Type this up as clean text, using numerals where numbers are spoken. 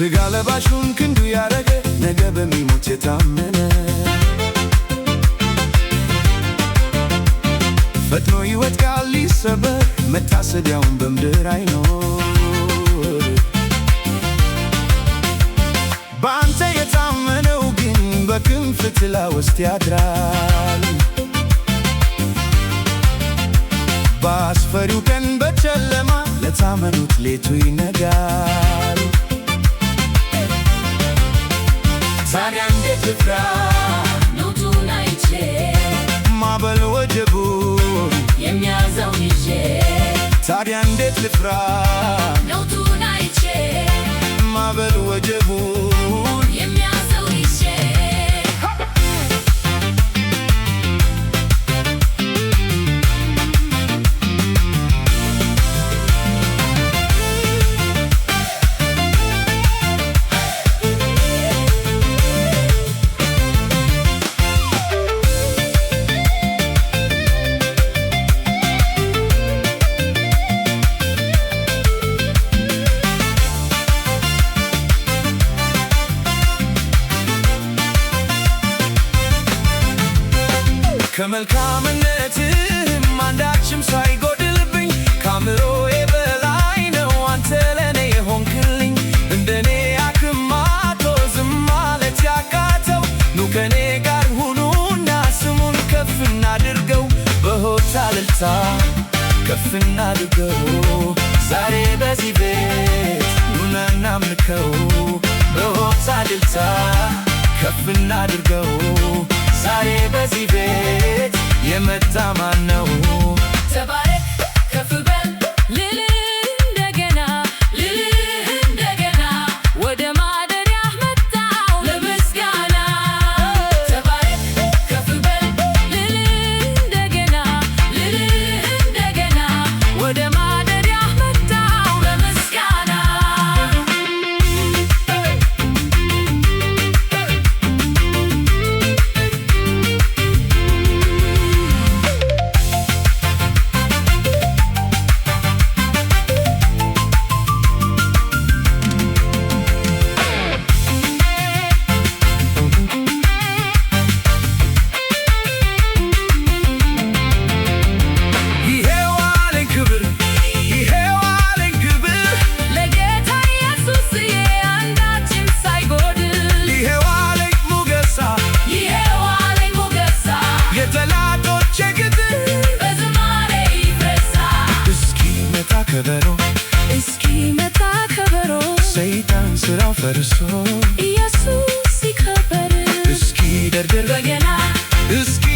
ስጋ ለባሹን ክንዱ ያረገ ነገ በሚሞት የታመነ ፈጥኖ ይወድቃል ሊሰበር መታሰቢያውን በምድር አይኖር። በአንተ የታመነው ግን በክንፍ ጥላ ውስጥ ያድራል። በአስፈሪው ቀን በጨለማ ለታመኑት ሌቱ ይነጋል። ታዲያ እንዴት ልፍራ ኖቱን አይቼ ማዕበል ወጀቡን የሚያዘውን ይዤ ታዲያ እንዴት ልፍራ ኖቱን አይቼ ማዕበል ወጀቡን የሚያዘውን ይዤ ከመልካምነትህም አንዳችም ሳይጎድልብኝ ከአእምሮዬ በላይ ነው አንተ ለኔ የሆንክልኝ። እንደኔ አክማቶ ዝም ማለት ያቃተው ኑ ከኔ ጋር ሁኑና ስሙን ከፍ እናድርገው። በሆታ እልልታ ከፍ እናድርገው ዛሬ በዚህ ቤት ኑና እናምልከው። በሆታ እልልታ ከፍ እናድርገው ዛሬ በዚህ ቤት የመጣ ማን ነው? ተባረክ ከፍ በል ልልህ እንደገና ልልህ እንደገና ወደ ማደሪያህ መጣሁ ለምስጋና። ተባረክ ከፍ በል ልልህ እንደገና ልልህ እንደገና ወደ ማደሪያህ መጣሁ ለምስጋና። ከበሮ እስኪመጣ ከበሮ ሰይጣን ስራው ፈርሶ ኢየሱስ ሲከበር እስኪ ደርድር በገና እስኪ